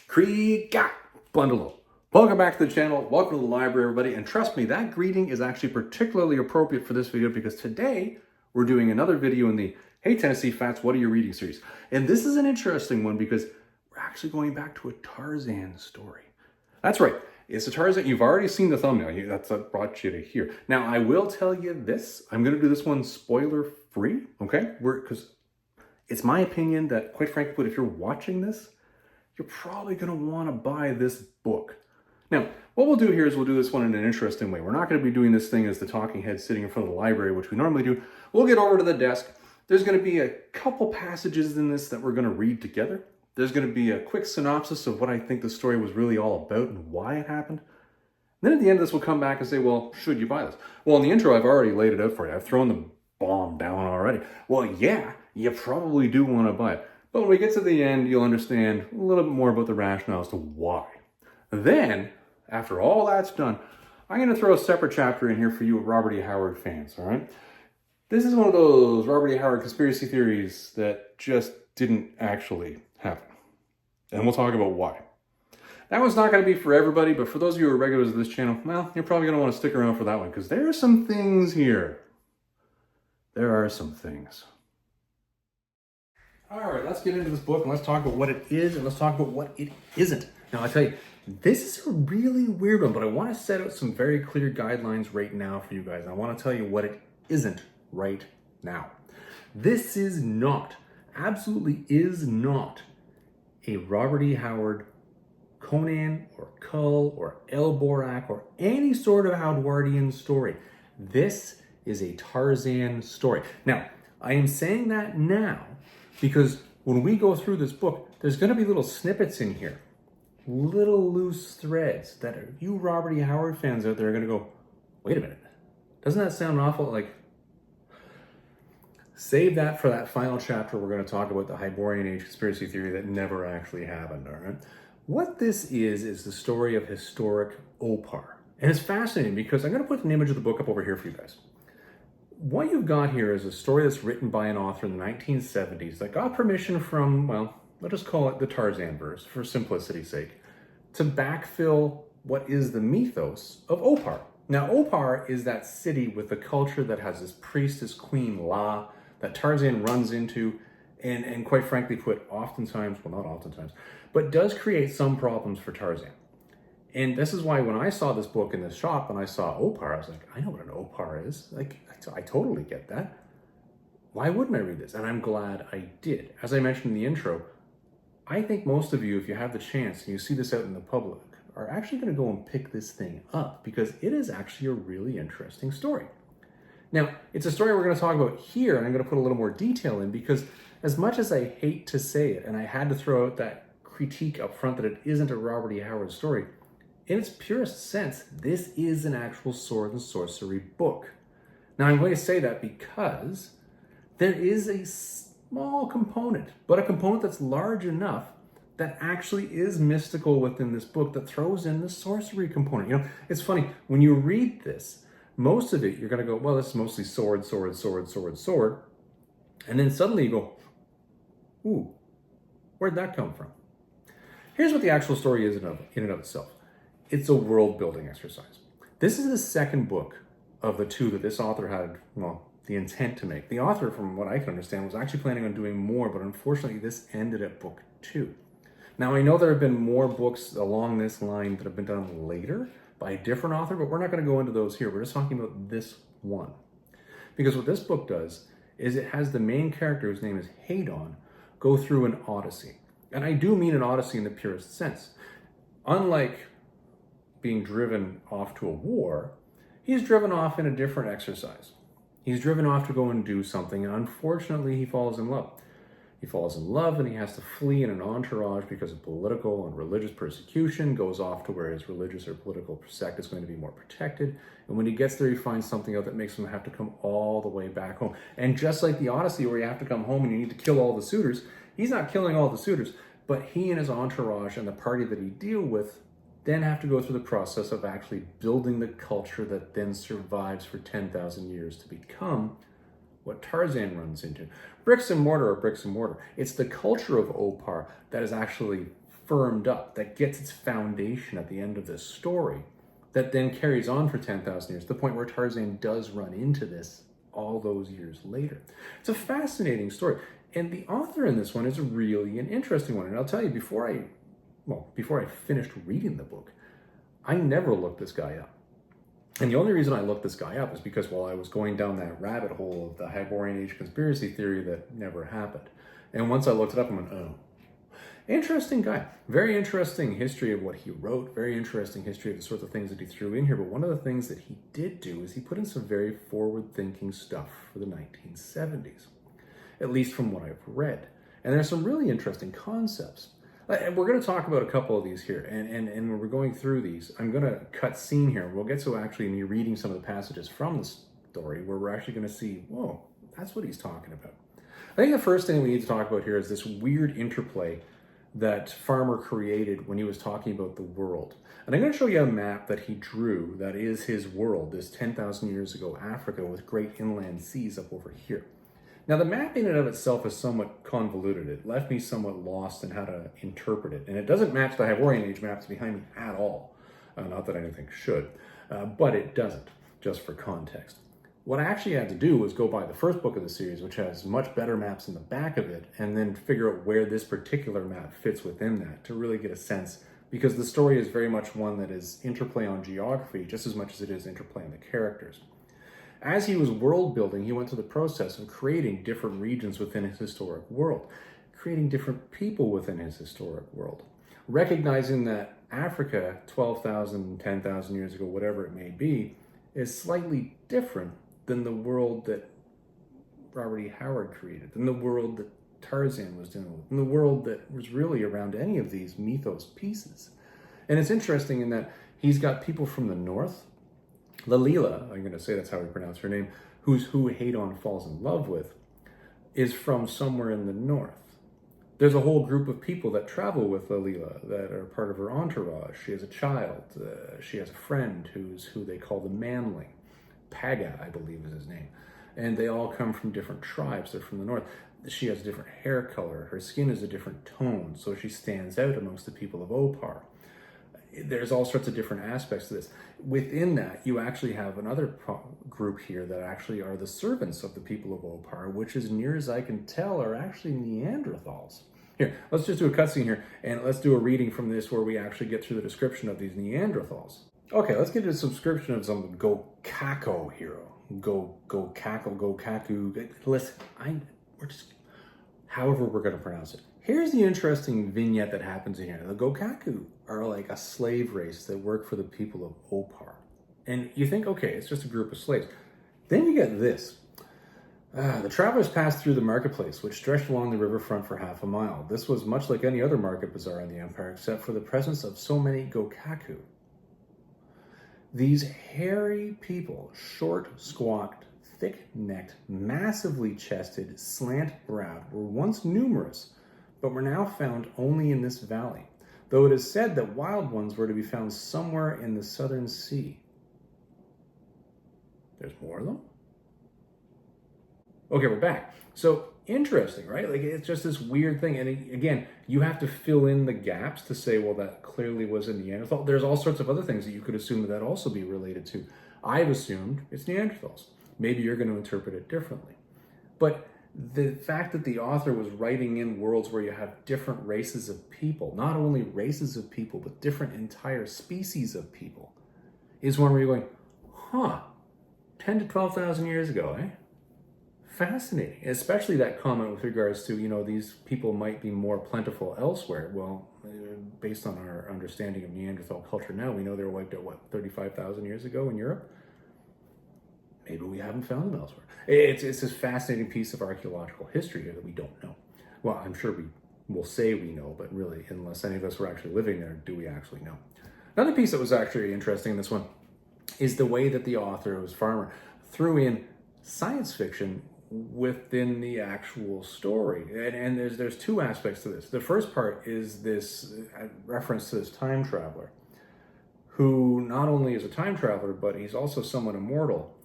Kriega Bundalo. Welcome back to the channel. Welcome to the library, everybody. And trust me, that greeting is actually particularly appropriate for this video because today we're doing another video in the Hey Tennessee Fats, What Are You Reading series. And this is an interesting one because we're actually going back to a Tarzan story. That's right. It's a Tarzan. You've already seen the thumbnail. That's what brought you to here. Now, I will tell you this. I'm going to do this one spoiler free, okay? Because it's my opinion that, quite frankly, if you're watching this, you're probably going to want to buy this book. Now, what we'll do here is we'll do this one in an interesting way. We're not going to be doing this thing as the talking head sitting in front of the library, which we normally do. We'll get over to the desk. There's going to be a couple passages in this that we're going to read together. There's going to be a quick synopsis of what I think the story was really all about and why it happened. Then at the end of this, we'll come back and say, well, should you buy this? Well, in the intro, I've already laid it out for you. I've thrown the bomb down already. Well, yeah, you probably do want to buy it. But when we get to the end, you'll understand a little bit more about the rationale as to why. Then, after all that's done, I'm going to throw a separate chapter in here for you Robert E. Howard fans, all right? This is one of those Robert E. Howard conspiracy theories that just didn't actually happen. And we'll talk about why. That one's not going to be for everybody, but for those of you who are regulars of this channel, well, you're probably going to want to stick around for that one because there are some things here. There are some things. All right, let's get into this book and let's talk about what it is and let's talk about what it isn't. Now, I tell you, this is a really weird one, but I want to set out some very clear guidelines right now for you guys. I want to tell you what it isn't right now. This is not, absolutely is not, a Robert E. Howard, Conan, or Kull, or Elborak, or any sort of Howdardian story. This is a Tarzan story. Now, I am saying that now because when we go through this book, there's going to be little snippets in here, little loose threads that you Robert E. Howard fans out there are going to go, wait a minute, doesn't that sound awful? Like, save that for that final chapter. We're going to talk about the Hyborian age conspiracy theory that never actually happened, all right? What this is the story of historic Opar. And it's fascinating because I'm going to put an image of the book up over here for you guys. What you've got here is a story that's written by an author in the 1970s that got permission from, well, let's just call it the Tarzan verse for simplicity's sake, to backfill what is the mythos of Opar. Now, Opar is that city with the culture that has this priestess Queen La that Tarzan runs into and quite frankly put oftentimes, well, not oftentimes, but does create some problems for Tarzan. And this is why when I saw this book in the shop and I saw Opar, I was like, I know what an Opar is. Like, I totally get that. Why wouldn't I read this? And I'm glad I did. As I mentioned in the intro, I think most of you, if you have the chance and you see this out in the public, are actually going to go and pick this thing up because it is actually a really interesting story. Now, it's a story we're going to talk about here, and I'm going to put a little more detail in because as much as I hate to say it, and I had to throw out that critique up front that it isn't a Robert E. Howard story, in its purest sense, this is an actual sword and sorcery book. Now, I'm going to say that because there is a small component, but a component that's large enough that actually is mystical within this book that throws in the sorcery component. You know, it's funny, when you read this, most of it, you're going to go, well, this is mostly sword, sword, sword, sword, sword. And then suddenly you go, ooh, where'd that come from? Here's what the actual story is in and of itself. It's a world-building exercise. This is the second book of the two that this author had, well, the intent to make. The author, from what I can understand, was actually planning on doing more, but unfortunately this ended at book 2. Now, I know there have been more books along this line that have been done later by a different author, but we're not going to go into those here. We're just talking about this one. Because what this book does is it has the main character, whose name is Hadon, go through an odyssey. And I do mean an odyssey in the purest sense. Unlike being driven off to a war, he's driven off in a different exercise. He's driven off to go and do something, and unfortunately he falls in love. He falls in love and he has to flee in an entourage because of political and religious persecution, goes off to where his religious or political sect is going to be more protected. And when he gets there, he finds something out that makes him have to come all the way back home. And just like the Odyssey, where you have to come home and you need to kill all the suitors, he's not killing all the suitors, but he and his entourage and the party that he deal with then have to go through the process of actually building the culture that then survives for 10,000 years to become what Tarzan runs into. Bricks and mortar are bricks and mortar. It's the culture of Opar that is actually firmed up, that gets its foundation at the end of this story, that then carries on for 10,000 years, to the point where Tarzan does run into this all those years later. It's a fascinating story. And the author in this one is really an interesting one. And I'll tell you, before I finished reading the book, I never looked this guy up. And the only reason I looked this guy up is because while I was going down that rabbit hole of the Hyborian age conspiracy theory that never happened. And once I looked it up, I went, oh, interesting guy. Very interesting history of what he wrote, very interesting history of the sorts of things that he threw in here. But one of the things that he did do is he put in some very forward-thinking stuff for the 1970s, at least from what I've read. And there's some really interesting concepts. And we're going to talk about a couple of these here. And when we're going through these, I'm going to cut scene here. We'll get to actually me reading some of the passages from the story where we're actually going to see, whoa, that's what he's talking about. I think the first thing we need to talk about here is this weird interplay that Farmer created when he was talking about the world. And I'm going to show you a map that he drew that is his world, this 10,000 years ago Africa with great inland seas up over here. Now, the map in and of itself is somewhat convoluted. It left me somewhat lost in how to interpret it. And it doesn't match the Hyborian age maps behind me at all. Not that anything should, but it doesn't, just for context. What I actually had to do was go by the first book of the series, which has much better maps in the back of it, and then figure out where this particular map fits within that to really get a sense, because the story is very much one that is interplay on geography just as much as it is interplay on the characters. As he was world building, he went through the process of creating different regions within his historic world, creating different people within his historic world, recognizing that Africa 12,000, 10,000 years ago, whatever it may be, is slightly different than the world that Robert E. Howard created, than the world that Tarzan was dealing with, than the world that was really around any of these mythos pieces. And it's interesting in that he's got people from the north. Lalila, I'm going to say that's how we pronounce her name, who Hadon falls in love with, is from somewhere in the north. There's a whole group of people that travel with Lalila that are part of her entourage. She has a child. She has a friend who they call the Manling. Paga, I believe is his name. And they all come from different tribes. They're from the north. She has a different hair color. Her skin is a different tone, so she stands out amongst the people of Opar. There's all sorts of different aspects to this. Within that, you actually have another group here that actually are the servants of the people of Opar, which, as near as I can tell, are actually Neanderthals. Here, let's just do a cutscene here, and let's do a reading from this where we actually get through the description of these Neanderthals. Okay, let's get a subscription of some Gokako hero. Gokaku. Listen, however we're going to pronounce it. Here's the interesting vignette that happens in here. The Gokaku are like a slave race that work for the people of Opar. And you think, okay, it's just a group of slaves. Then you get this. The travelers passed through the marketplace, which stretched along the riverfront for half a mile. This was much like any other market bazaar in the Empire, except for the presence of so many Gokaku. These hairy people, short, squat, thick-necked, massively chested, slant-browed, were once numerous, but were now found only in this valley, though it is said that wild ones were to be found somewhere in the southern sea. There's more of them? Okay, we're back. So, interesting, right? Like, it's just this weird thing. And again, you have to fill in the gaps to say, well, that clearly was a Neanderthal. There's all sorts of other things that you could assume that also be related to. I've assumed it's Neanderthals. Maybe you're going to interpret it differently. But the fact that the author was writing in worlds where you have different races of people, not only races of people, but different entire species of people, is one where you're going, 10 to 12,000 years ago, eh? Fascinating, especially that comment with regards to, these people might be more plentiful elsewhere. Well, based on our understanding of Neanderthal culture now, we know they were wiped out, 35,000 years ago in Europe? Maybe we haven't found them elsewhere. It's this fascinating piece of archaeological history here that we don't know. Well, I'm sure we will say we know, but really, unless any of us were actually living there, do we actually know? Another piece that was actually interesting in this one is the way that the author, who was Farmer, threw in science fiction within the actual story. And there's two aspects to this. The first part is this reference to this time traveler, who not only is a time traveler, but he's also somewhat immortal,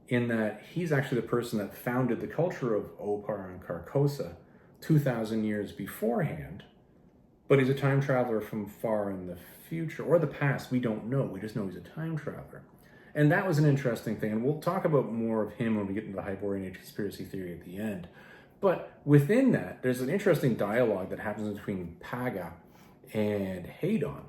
in that he's actually the person that founded the culture of Opar and Carcosa 2,000 years beforehand, but he's a time traveler from far in the future or the past. We don't know. We just know he's a time traveler. And that was an interesting thing. And we'll talk about more of him when we get into the Hyborian Age conspiracy theory at the end. But within that, there's an interesting dialogue that happens between Paga and Hadon,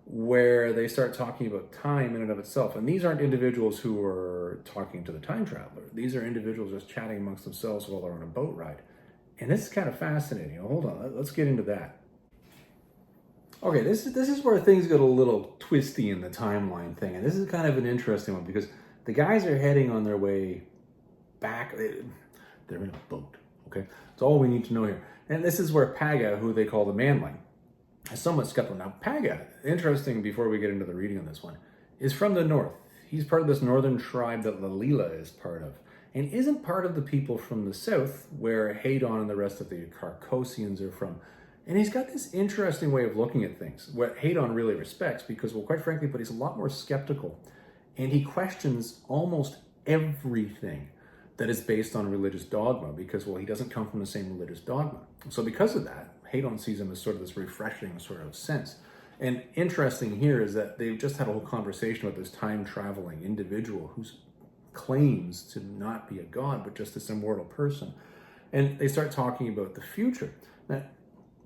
where they start talking about time in and of itself. And these aren't individuals who are talking to the time traveler. These are individuals just chatting amongst themselves while they're on a boat ride. And this is kind of fascinating. Hold on, let's get into that. Okay, this is where things get a little twisty in the timeline thing. And this is kind of an interesting one because the guys are heading on their way back. They're in a boat. Okay, that's all we need to know here. And this is where Paga, who they call the manling, is somewhat skeptical. Now, Paga, interesting before we get into the reading on this one, is from the north. He's part of this northern tribe that Lalila is part of, and isn't part of the people from the south, where Hadon and the rest of the Carcossians are from. And he's got this interesting way of looking at things, what Hadon really respects, because, well, quite frankly, but he's a lot more skeptical, and he questions almost everything that is based on religious dogma because, well, he doesn't come from the same religious dogma. So because of that, Hadon sees him as sort of this refreshing sort of sense. And interesting here is that they've just had a whole conversation with this time-traveling individual who claims to not be a god, but just this immortal person. And they start talking about the future. Now,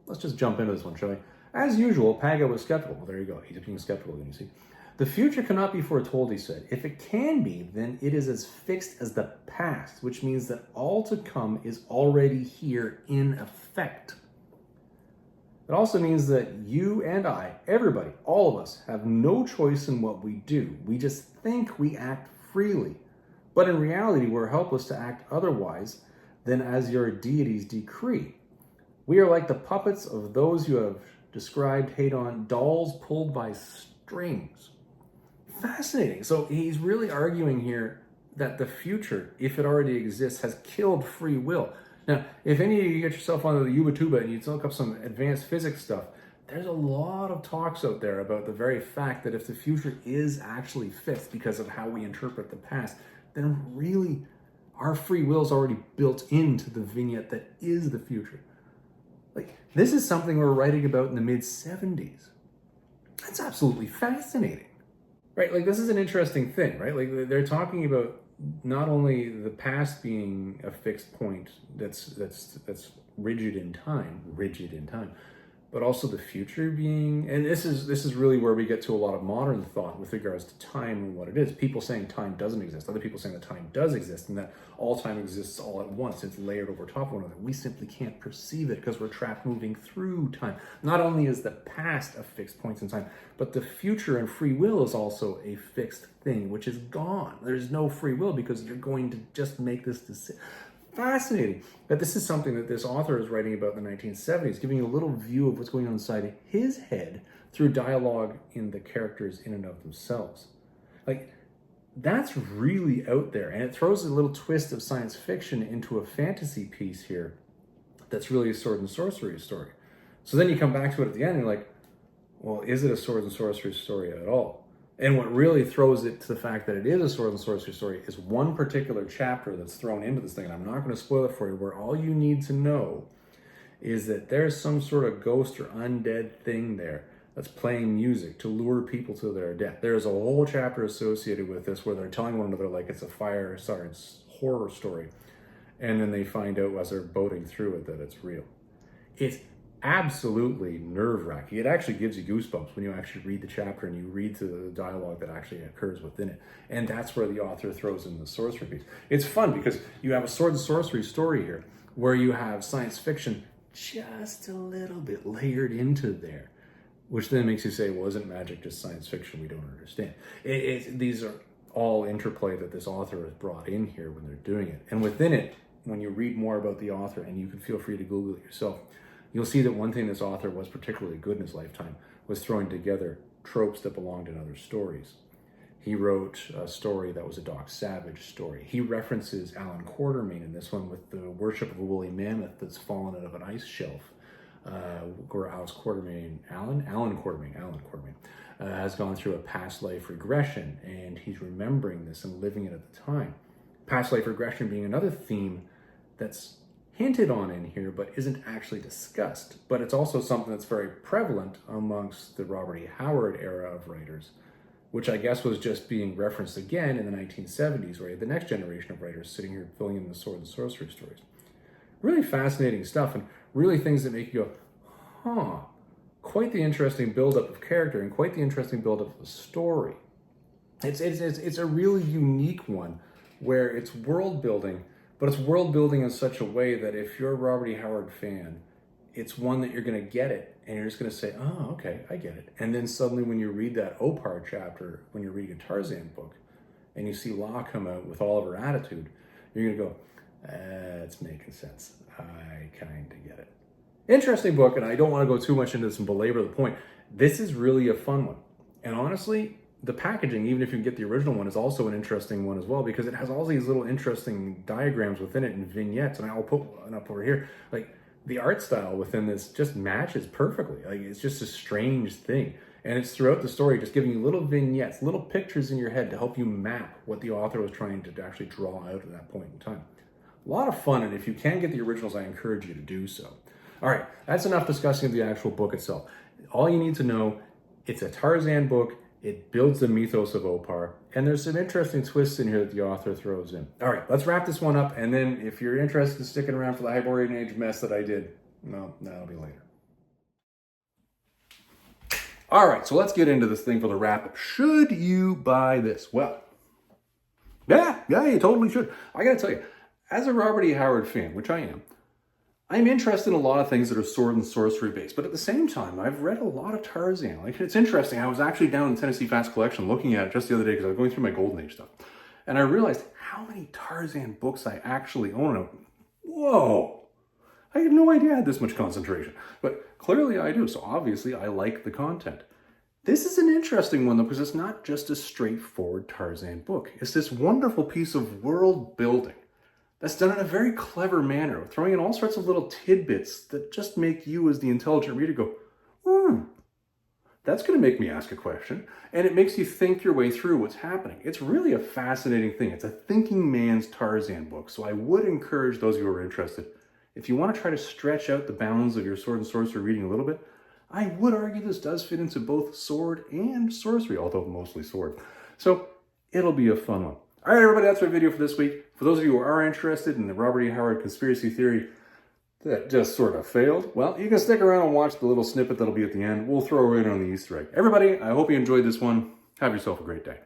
let's just jump into this one, shall we? As usual, Paga was skeptical. Well, there you go. He's being skeptical again, you see. The future cannot be foretold, he said. If it can be, then it is as fixed as the past, which means that all to come is already here in effect. It also means that you and I, everybody, all of us, have no choice in what we do. We just think we act freely. But in reality, we're helpless to act otherwise than as your deities decree. We are like the puppets of those you have described, Hadon, dolls pulled by strings. Fascinating. So he's really arguing here that the future, if it already exists, has killed free will. Now, if any of you get yourself onto the Ubatuba and you look up some advanced physics stuff, there's a lot of talks out there about the very fact that if the future is actually fixed because of how we interpret the past, then really our free will is already built into the vignette that is the future. Like, this is something we're writing about in the mid-70s. That's absolutely fascinating. Right, like this is an interesting thing, right? Like they're talking about not only the past being a fixed point that's rigid in time, but also the future being, and this is really where we get to a lot of modern thought with regards to time and what it is. People saying time doesn't exist, other people saying that time does exist, and that all time exists all at once. It's layered over top of one another. We simply can't perceive it because we're trapped moving through time. Not only is the past a fixed point in time, but the future and free will is also a fixed thing, which is gone. There's no free will because you're going to just make this decision. Fascinating that this is something that this author is writing about in the 1970s, giving you a little view of what's going on inside his head through dialogue in the characters in and of themselves. Like, that's really out there, and it throws a little twist of science fiction into a fantasy piece here that's really a sword and sorcery story. So then you come back to it at the end and you're like, well, is it a sword and sorcery story at all? And what really throws it to the fact that it is a sword and sorcery story is one particular chapter that's thrown into this thing, and I'm not going to spoil it for you, where all you need to know is that there's some sort of ghost or undead thing there that's playing music to lure people to their death. There's a whole chapter associated with this where they're telling one another like it's a horror story, and then they find out as they're boating through it that it's real. It's absolutely nerve-wracking. It actually gives you goosebumps when you actually read the chapter and you read the dialogue that actually occurs within it. And that's where the author throws in the sorcery piece. It's fun because you have a sword and sorcery story here where you have science fiction just a little bit layered into there, which then makes you say, well, isn't magic just science fiction we don't understand? These are all interplay that this author has brought in here when they're doing it. And within it, when you read more about the author, and you can feel free to Google it yourself, you'll see that one thing this author was particularly good in his lifetime was throwing together tropes that belonged in other stories. He wrote a story that was a Doc Savage story. He references Alan Quartermain in this one with the worship of a woolly mammoth that's fallen out of an ice shelf, where Alan Quartermain has gone through a past life regression, and he's remembering this and living it at the time. Past life regression being another theme that's hinted on in here, but isn't actually discussed. But it's also something that's very prevalent amongst the Robert E. Howard era of writers, which I guess was just being referenced again in the 1970s, where you had the next generation of writers sitting here filling in the sword and sorcery stories. Really fascinating stuff, and really things that make you go, huh, quite the interesting buildup of character and quite the interesting buildup of the story. It's a really unique one where it's world building, but it's world building in such a way that if you're a Robert E. Howard fan, it's one that you're going to get it and you're just going to say, oh, okay, I get it. And then suddenly when you read that Opar chapter, when you're reading a Tarzan book, and you see Law come out with all of her attitude, you're going to go, it's making sense. I kind of get it. Interesting book, and I don't want to go too much into this and belabor the point. This is really a fun one. And honestly, the packaging, even if you get the original one, is also an interesting one as well, because it has all these little interesting diagrams within it and vignettes. And I'll put one up over here. Like, the art style within this just matches perfectly. Like, it's just a strange thing. And it's throughout the story just giving you little vignettes, little pictures in your head to help you map what the author was trying to actually draw out at that point in time. A lot of fun, and if you can get the originals, I encourage you to do so. All right, that's enough discussing of the actual book itself. All you need to know, it's a Tarzan book. It builds the mythos of Opar, and there's some interesting twists in here that the author throws in. All right, let's wrap this one up, and then if you're interested in sticking around for the Hyborian Age mess that I did, well, that'll be later. All right, so let's get into this thing for the wrap-up. Should you buy this? Well, yeah, you totally should. I gotta tell you, as a Robert E. Howard fan, which I am, I'm interested in a lot of things that are sword and sorcery based, but at the same time, I've read a lot of Tarzan. Like, it's interesting. I was actually down in Tennessee Fats Collection looking at it just the other day because I was going through my Golden Age stuff. And I realized how many Tarzan books I actually own. Whoa! I had no idea I had this much concentration. But clearly I do, so obviously I like the content. This is an interesting one, though, because it's not just a straightforward Tarzan book. It's this wonderful piece of world building that's done in a very clever manner, throwing in all sorts of little tidbits that just make you, as the intelligent reader, go, that's going to make me ask a question. And it makes you think your way through what's happening. It's really a fascinating thing. It's a thinking man's Tarzan book. So I would encourage those of you who are interested, if you want to try to stretch out the bounds of your sword and sorcery reading a little bit, I would argue this does fit into both sword and sorcery, although mostly sword. So it'll be a fun one. All right, everybody, that's my video for this week. For those of you who are interested in the Robert E. Howard conspiracy theory that just sort of failed, well, you can stick around and watch the little snippet that'll be at the end. We'll throw right on the Easter egg. Everybody, I hope you enjoyed this one. Have yourself a great day.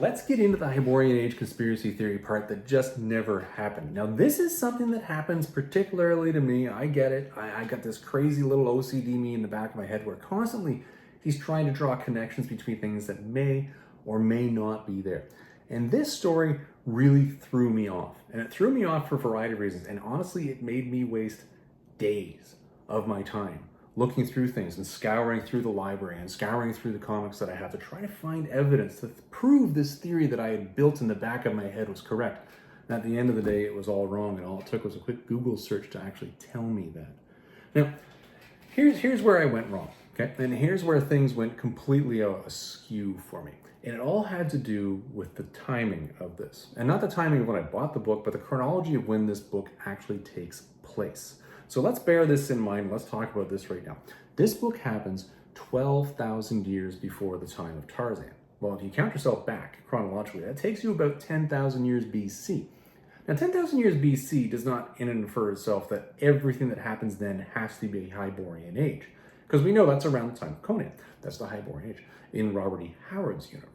Let's get into the Hyborian Age conspiracy theory part that just never happened. Now, this is something that happens particularly to me. I get it. I got this crazy little OCD me in the back of my head where constantly he's trying to draw connections between things that may or may not be there. And this story really threw me off. And it threw me off for a variety of reasons. And honestly, it made me waste days of my time looking through things and scouring through the library and scouring through the comics that I have to try to find evidence to prove this theory that I had built in the back of my head was correct. And at the end of the day, it was all wrong, and all it took was a quick Google search to actually tell me that. Now, here's where I went wrong, okay? And here's where things went completely askew for me. And it all had to do with the timing of this. And not the timing of when I bought the book, but the chronology of when this book actually takes place. So let's bear this in mind. Let's talk about this right now. This book happens 12,000 years before the time of Tarzan. Well, if you count yourself back chronologically, that takes you about 10,000 years BC. Now, 10,000 years BC does not in and infer itself that everything that happens then has to be Hyborian Age, because we know that's around the time of Conan. That's the Hyborian Age in Robert E. Howard's universe.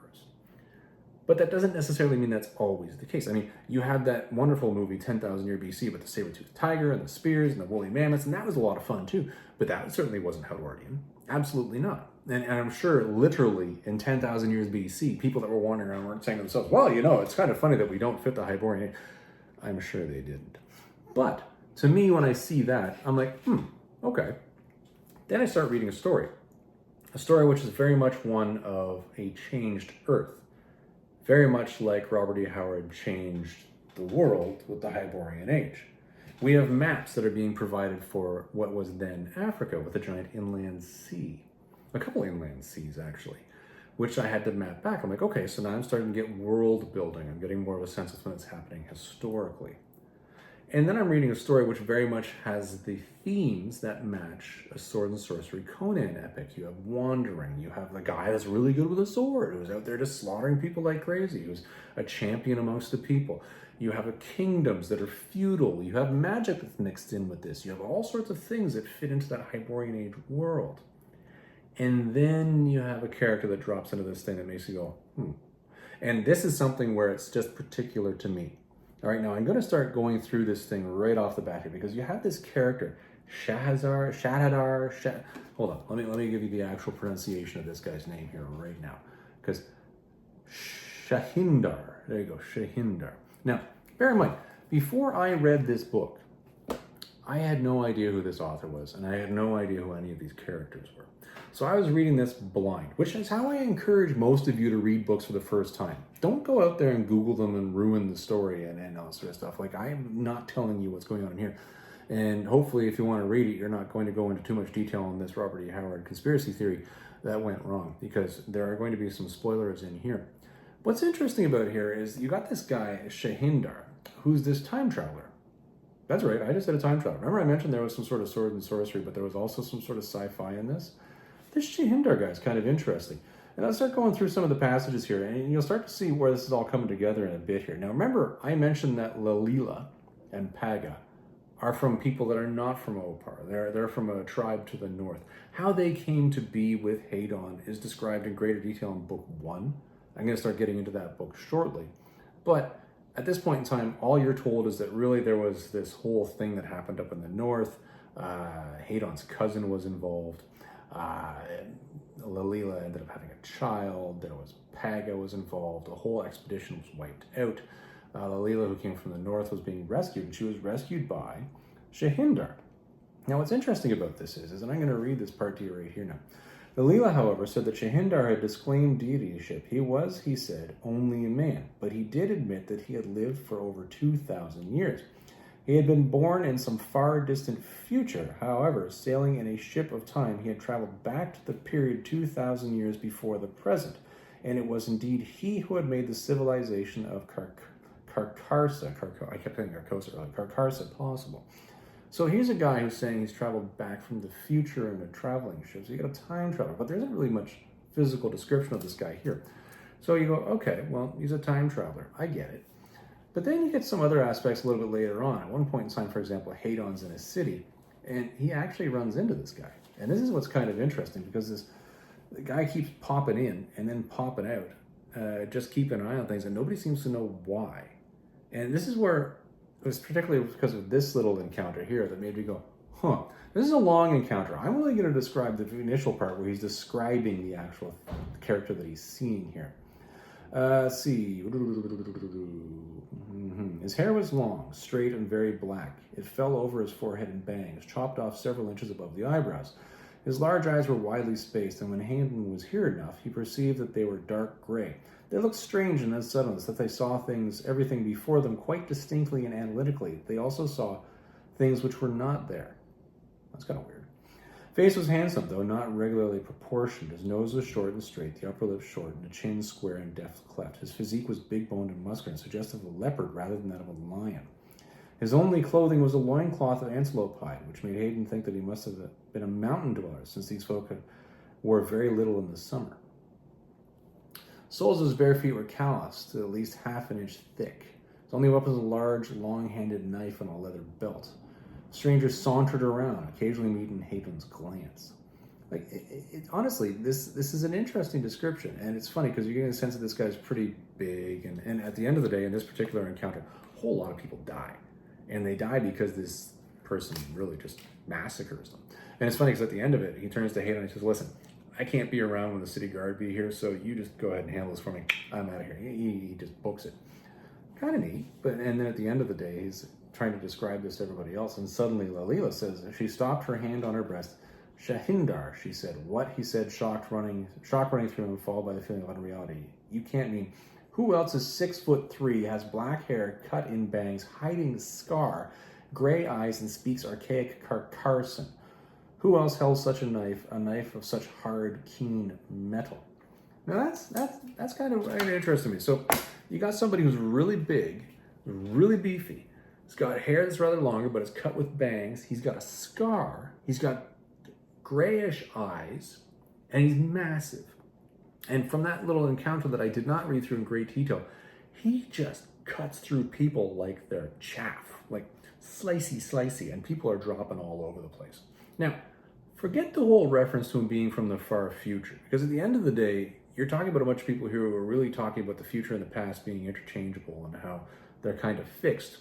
But that doesn't necessarily mean that's always the case. I mean, you had that wonderful movie, 10,000 Year BC, with the saber-toothed tiger and the spears and the woolly mammoths, and that was a lot of fun too. But that certainly wasn't Hyborian. Absolutely not. And I'm sure literally in 10,000 years BC, people that were wandering around weren't saying to themselves, well, you know, it's kind of funny that we don't fit the Hyborian. I'm sure they didn't. But to me, when I see that, I'm like, okay. Then I start reading a story which is very much one of a changed Earth. Very much like Robert E. Howard changed the world with the Hyborian Age. We have maps that are being provided for what was then Africa with a giant inland sea. A couple inland seas, actually, which I had to map back. I'm like, okay, so now I'm starting to get world building. I'm getting more of a sense of what's happening historically. And then I'm reading a story which very much has the themes that match a sword and sorcery Conan epic. You have wandering, you have the guy that's really good with a sword, who's out there just slaughtering people like crazy, who's a champion amongst the people. You have kingdoms that are feudal, you have magic that's mixed in with this, you have all sorts of things that fit into that Hyborian Age world. And then you have a character that drops into this thing that makes you go, And this is something where it's just particular to me. All right, now I'm going to start going through this thing right off the bat here because you have this character, hold on, let me give you the actual pronunciation of this guy's name here right now, because Shahindar, there you go, Shahindar. Now, bear in mind, before I read this book, I had no idea who this author was, and I had no idea who any of these characters were. So I was reading this blind, which is how I encourage most of you to read books for the first time. Don't go out there and Google them and ruin the story and all sort of stuff. Like, I am not telling you what's going on here. And hopefully, if you want to read it, you're not going to go into too much detail on this Robert E. Howard conspiracy theory that went wrong, because there are going to be some spoilers in here. What's interesting about here is you got this guy, Shahindar, who's this time traveler. That's right, I just said a time traveler. Remember I mentioned there was some sort of sword and sorcery, but there was also some sort of sci-fi in this? This Shahindar guy is kind of interesting. And I'll start going through some of the passages here, and you'll start to see where this is all coming together in a bit here. Now remember, I mentioned that Lalila and Paga are from people that are not from Opar. They're from a tribe to the north. How they came to be with Hadon is described in greater detail in book 1. I'm going to start getting into that book shortly. But at this point in time, all you're told is that really there was this whole thing that happened up in the north. Hadon's cousin was involved. Lalila ended up having a child. There was Paga was involved. The whole expedition was wiped out. Lalila, who came from the north, was being rescued, and she was rescued by Shahindar. Now, what's interesting about this is, and I'm going to read this part to you right here now. Lalila, however, said that Shahindar had disclaimed deityship. He was, he said, only a man, but he did admit that he had lived for over 2,000 years. He had been born in some far distant future. However, sailing in a ship of time, he had traveled back to the period 2,000 years before the present, and it was indeed he who had made the civilization of Karkarsa possible. So here's a guy who's saying he's traveled back from the future in a traveling ship. So you got a time traveler, but there isn't really much physical description of this guy here. So you go, okay, well, he's a time traveler. I get it. But then you get some other aspects a little bit later on. At one point in time, for example, Hadon's in a city, and he actually runs into this guy. And this is what's kind of interesting, because the guy keeps popping in and then popping out just keep an eye on things, and nobody seems to know why. And this is where it was particularly because of this little encounter here that made me go, huh. This is a long encounter. I'm only going to describe the initial part where he's describing the actual character that he's seeing here. Let's see. His hair was long, straight, and very black. It fell over his forehead in bangs, chopped off several inches above the eyebrows. His large eyes were widely spaced, and when Hadon was here enough, he perceived that they were dark gray. They looked strange in this suddenness, that they saw everything before them quite distinctly and analytically. They also saw things which were not there. That's kind of weird. Face was handsome, though not regularly proportioned. His nose was short and straight, the upper lip short, and the chin square and deft cleft. His physique was big-boned and muscular, and suggestive of a leopard rather than that of a lion. His only clothing was a loincloth of antelope hide, which made Hadon think that he must have been a mountain dweller, since these folk wore very little in the summer. Soles of his bare feet were calloused to at least half an inch thick. His only weapon was a large, long-handed knife and a leather belt. Strangers sauntered around, occasionally meeting Hadon's glance. Honestly, this is an interesting description, and it's funny because you're getting a sense that this guy's pretty big, and at the end of the day, in this particular encounter, a whole lot of people die. And they die because this person really just massacres them. And it's funny because at the end of it, he turns to Hadon and he says, listen, I can't be around when the city guard be here, so you just go ahead and handle this for me. I'm out of here. He just books it. Kind of neat, and then at the end of the day, he's trying to describe this to everybody else, and suddenly Lalila says, she stopped her hand on her breast. Shahindar, she said. What? He said, shock running through him, followed by the feeling of unreality. You can't mean, who else is 6'3", has black hair, cut in bangs, hiding the scar, gray eyes, and speaks archaic Tarzan? Who else held such a knife of such hard, keen metal? Now that's kind of interesting to me. So you got somebody who's really big, really beefy. He's got hair that's rather longer, but it's cut with bangs. He's got a scar. He's got grayish eyes, and he's massive. And from that little encounter that I did not read through in great detail, he just cuts through people like they're chaff, like slicey, and people are dropping all over the place. Now, forget the whole reference to him being from the far future, because at the end of the day, you're talking about a bunch of people here who are really talking about the future and the past being interchangeable and how they're kind of fixed,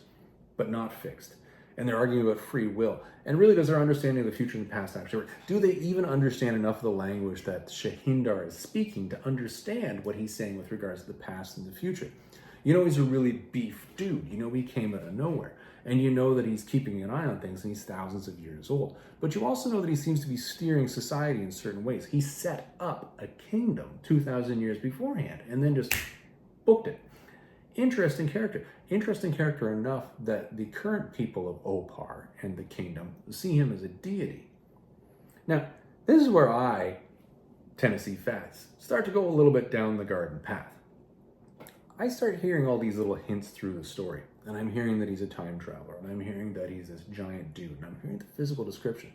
but not fixed. And they're arguing about free will. And really, does their understanding of the future and the past actually work? Do they even understand enough of the language that Shahindar is speaking to understand what he's saying with regards to the past and the future? You know he's a really beef dude. You know he came out of nowhere. And you know that he's keeping an eye on things and he's thousands of years old. But you also know that he seems to be steering society in certain ways. He set up a kingdom 2,000 years beforehand and then just booked it. Interesting character. Interesting character enough that the current people of Opar and the kingdom see him as a deity. Now, this is where I, Tennessee Fats, start to go a little bit down the garden path. I start hearing all these little hints through the story, and I'm hearing that he's a time traveler, and I'm hearing that he's this giant dude, and I'm hearing the physical description.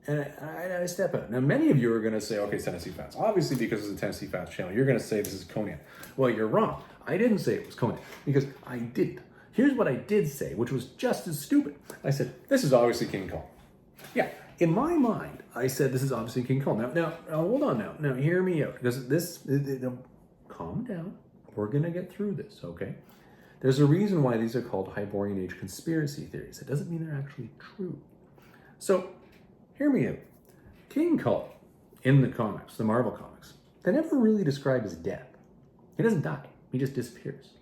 And I step out. Now, many of you are going to say, okay, Tennessee Fats. Obviously, because it's a Tennessee Fats channel, you're going to say this is Conan. Well, you're wrong. I didn't say it was Conan, because I didn't. Here's what I did say, which was just as stupid. I said, this is obviously King Kong. Yeah, in my mind, I said this is obviously King Kong. Now, hold on now. Now, hear me out, because calm down. We're going to get through this, okay? There's a reason why these are called Hyborian Age conspiracy theories. It doesn't mean they're actually true. So, hear me out. King Kong, in the comics, the Marvel comics, they never really describe his death. He doesn't die. He just disappears.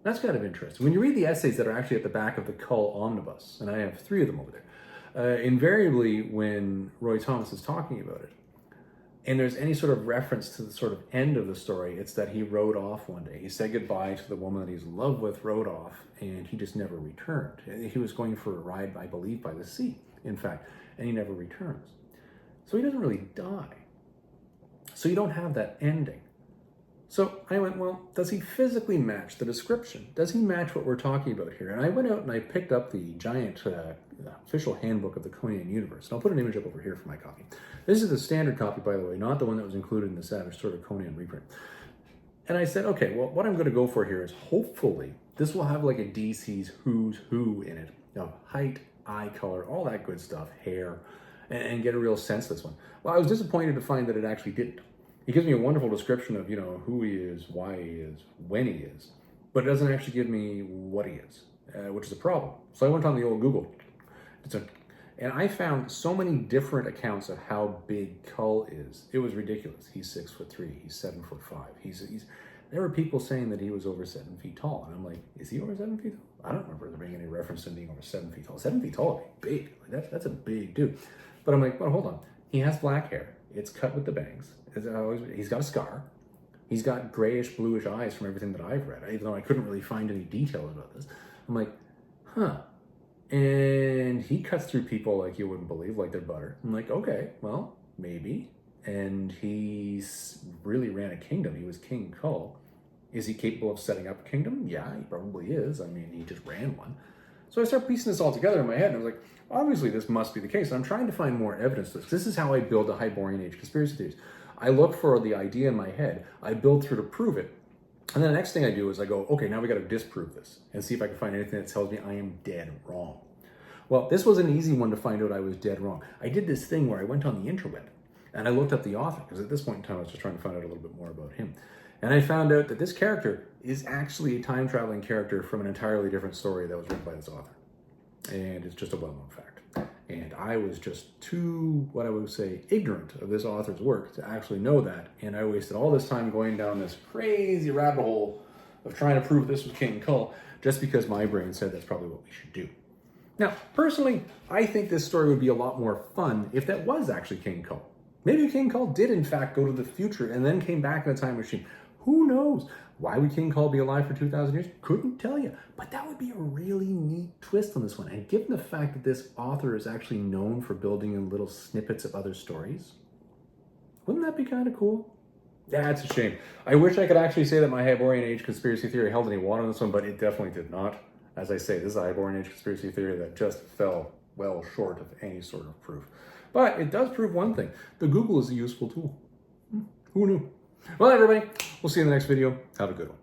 That's kind of interesting. When you read the essays that are actually at the back of the Cull Omnibus, and I have 3 of them over there, invariably when Roy Thomas is talking about it, and there's any sort of reference to the sort of end of the story, it's that he rode off one day. He said goodbye to the woman that he's in love with, rode off, and he just never returned. He was going for a ride, I believe, by the sea, in fact, and he never returns. So he doesn't really die. So you don't have that ending. So I went, well, does he physically match the description? Does he match what we're talking about here? And I went out and I picked up the giant official handbook of the Conan universe. And I'll put an image up over here for my copy. This is the standard copy, by the way, not the one that was included in the Savage Sword of Conan reprint. And I said, okay, well, what I'm going to go for here is hopefully this will have like a DC's Who's Who in it. You know, height, eye color, all that good stuff, hair, and get a real sense of this one. Well, I was disappointed to find that it actually didn't. He gives me a wonderful description of, who he is, why he is, when he is, but it doesn't actually give me what he is, which is a problem. So I went on the old Google, and I found so many different accounts of how big Kull is. It was ridiculous. He's 6'3", he's 7'5". There were people saying that he was over 7 feet tall, and I'm like, is he over 7 feet tall? I don't remember there being any reference to him being over 7 feet tall. 7 feet tall would be big. Like that's a big dude. But I'm like, well, hold on. He has black hair. It's cut with the bangs. He's got a scar. He's got grayish, bluish eyes from everything that I've read, even though I couldn't really find any details about this. I'm like, huh. And he cuts through people like you wouldn't believe, like they're butter. I'm like, okay, well, maybe. And he's really ran a kingdom. He was King Kull. Is he capable of setting up a kingdom? Yeah, he probably is. I mean, he just ran one. So I start piecing this all together in my head, and I was like, obviously this must be the case. And I'm trying to find more evidence to this. This is how I build a Hyborian Age conspiracy theories. I look for the idea in my head, I build through to prove it, and then the next thing I do is I go, okay, now we got to disprove this and see if I can find anything that tells me I am dead wrong. Well, this was an easy one to find out I was dead wrong. I did this thing where I went on the interweb and I looked up the author, because at this point in time I was just trying to find out a little bit more about him. And I found out that this character is actually a time-traveling character from an entirely different story that was written by this author. And it's just a well-known fact. And I was just too, what I would say, ignorant of this author's work to actually know that. And I wasted all this time going down this crazy rabbit hole of trying to prove this was King Kull, just because my brain said that's probably what we should do. Now, personally, I think this story would be a lot more fun if that was actually King Kull. Maybe King Kull did, in fact, go to the future and then came back in a time machine. Who knows? Why would King Kull be alive for 2,000 years? Couldn't tell you. But that would be a really neat twist on this one. And given the fact that this author is actually known for building in little snippets of other stories, wouldn't that be kind of cool? That's a shame. I wish I could actually say that my Hyborian Age conspiracy theory held any water on this one, but it definitely did not. As I say, this is a Hyborian Age conspiracy theory that just fell well short of any sort of proof. But it does prove one thing. The Google is a useful tool. Who knew? Well, everybody, we'll see you in the next video. Have a good one.